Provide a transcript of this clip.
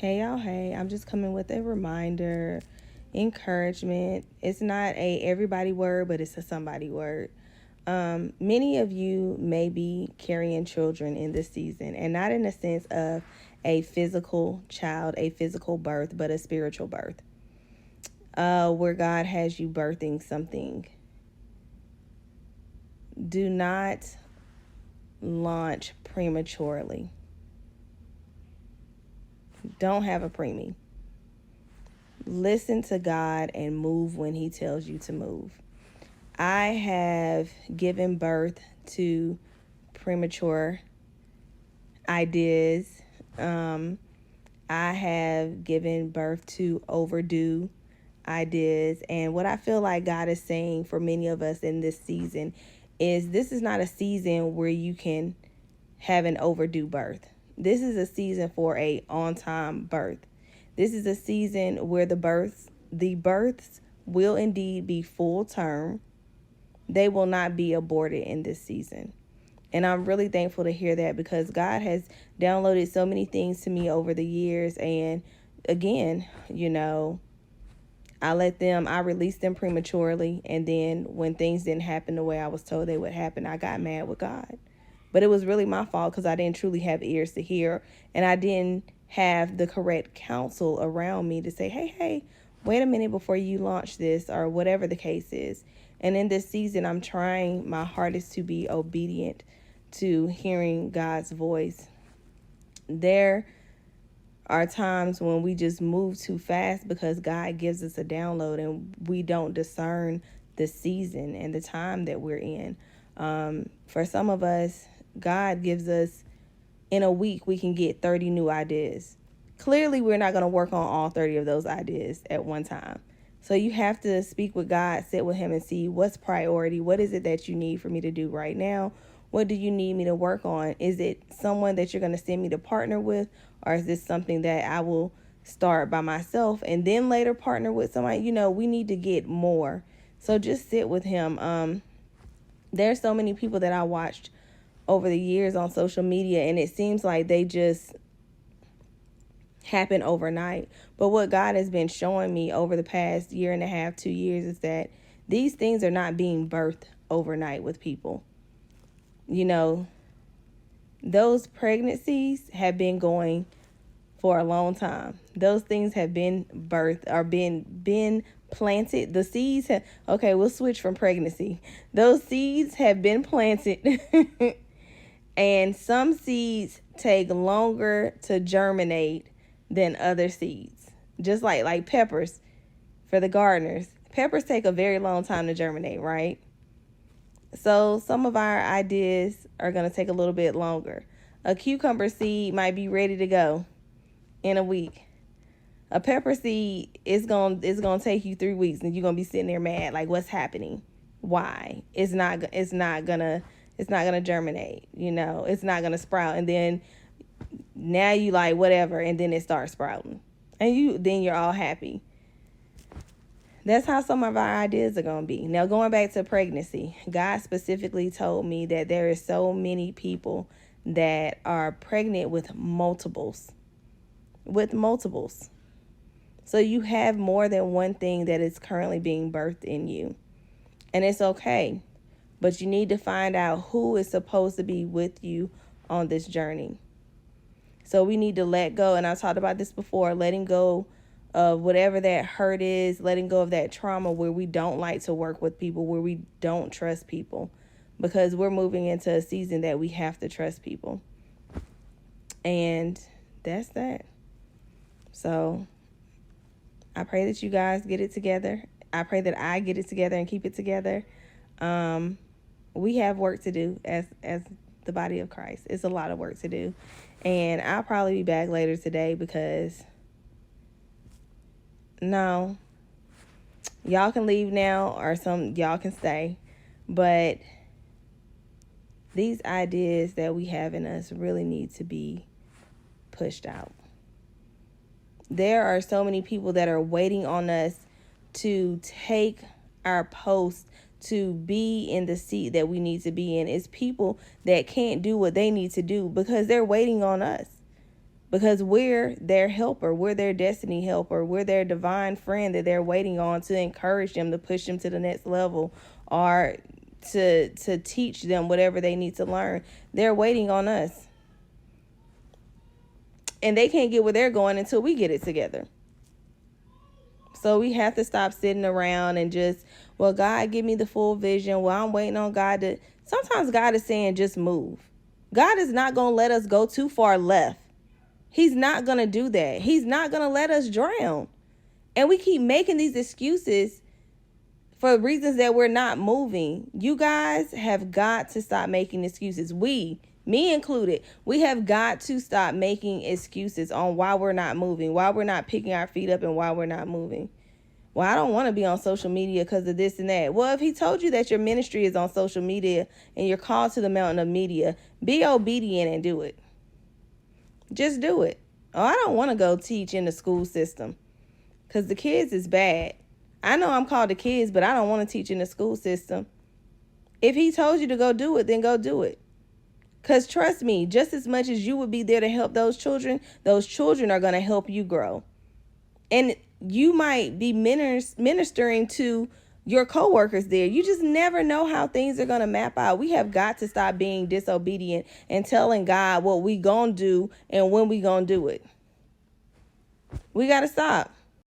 Hey y'all, hey, I'm just coming with a reminder, encouragement. It's not a everybody word, but it's a somebody word. Many of you may be carrying children in this season, and not in the sense of a physical child, a physical birth, but a spiritual birth, where God has you birthing something. Do not launch prematurely. Don't have a preemie. Listen to God and move when He tells you to move. I have given birth to premature ideas. I have given birth to overdue ideas. And what I feel like God is saying for many of us in this season is this is not a season where you can have an overdue birth. This is a season for a on-time birth. This is a season where the births will indeed be full term. They will not be aborted in this season. And I'm really thankful to hear that because God has downloaded so many things to me over the years. And again, I released them prematurely. And then when things didn't happen the way I was told they would happen, I got mad with God. But it was really my fault because I didn't truly have ears to hear. And I didn't have the correct counsel around me to say, hey, wait a minute before you launch this or whatever the case is. And in this season, I'm trying my hardest to be obedient to hearing God's voice. There are times when we just move too fast because God gives us a download and we don't discern the season and the time that we're in. For some of us, God gives us, in a week, we can get 30 new ideas. Clearly, we're not going to work on all 30 of those ideas at one time. So you have to speak with God, sit with Him and see what's priority. What is it that you need for me to do right now? What do you need me to work on? Is it someone that you're going to send me to partner with? Or is this something that I will start by myself and then later partner with somebody? We need to get more. So just sit with Him. There's so many people that I watched over the years on social media, and it seems like they just happen overnight. But what God has been showing me over the past year and a half, 2 years, is that these things are not being birthed overnight with people. Those pregnancies have been going for a long time. Those things have been birthed or been planted. The seeds have, okay, we'll switch from pregnancy. Those seeds have been planted. And some seeds take longer to germinate than other seeds. Just like peppers for the gardeners. Peppers take a very long time to germinate, right? So some of our ideas are going to take a little bit longer. A cucumber seed might be ready to go in a week. A pepper seed is going to take you 3 weeks and you're going to be sitting there mad like, what's happening? Why? It's not going to germinate, it's not going to sprout. And then now you like whatever, and then it starts sprouting. And then you're all happy. That's how some of our ideas are going to be. Now, going back to pregnancy, God specifically told me that there is so many people that are pregnant with multiples. So you have more than one thing that is currently being birthed in you. And it's okay. But you need to find out who is supposed to be with you on this journey. So we need to let go. And I talked about this before, letting go of whatever that hurt is, letting go of that trauma where we don't like to work with people, where we don't trust people, because we're moving into a season that we have to trust people. And that's that. So I pray that you guys get it together. I pray that I get it together and keep it together. We have work to do as the body of Christ. It's a lot of work to do. And I'll probably be back later today because no, y'all can leave now or y'all can stay. But these ideas that we have in us really need to be pushed out. There are so many people that are waiting on us to take our post, to be in the seat that we need to be in. It's people that can't do what they need to do because they're waiting on us. because we're their helper. We're their destiny helper. We're their divine friend that they're waiting on to encourage them, to push them to the next level, or to teach them whatever they need to learn. They're waiting on us. And they can't get where they're going until we get it together. So we have to stop sitting around and just, well, God, give me the full vision. Well, I'm waiting on God to. Sometimes God is saying, just move. God is not going to let us go too far left. He's not going to do that. He's not going to let us drown. And we keep making these excuses for reasons that we're not moving. You guys have got to stop making excuses. Me included, we have got to stop making excuses on why we're not moving, why we're not picking our feet up, and why we're not moving. Well, I don't want to be on social media because of this and that. Well, if he told you that your ministry is on social media and you're called to the mountain of media, be obedient and do it. Just do it. Oh, I don't want to go teach in the school system because the kids is bad. I know I'm called to kids, but I don't want to teach in the school system. If he told you to go do it, then go do it. Because trust me, just as much as you would be there to help those children are going to help you grow. And you might be ministering to your coworkers there. You just never know how things are going to map out. We have got to stop being disobedient and telling God what we going to do and when we going to do it. We got to stop.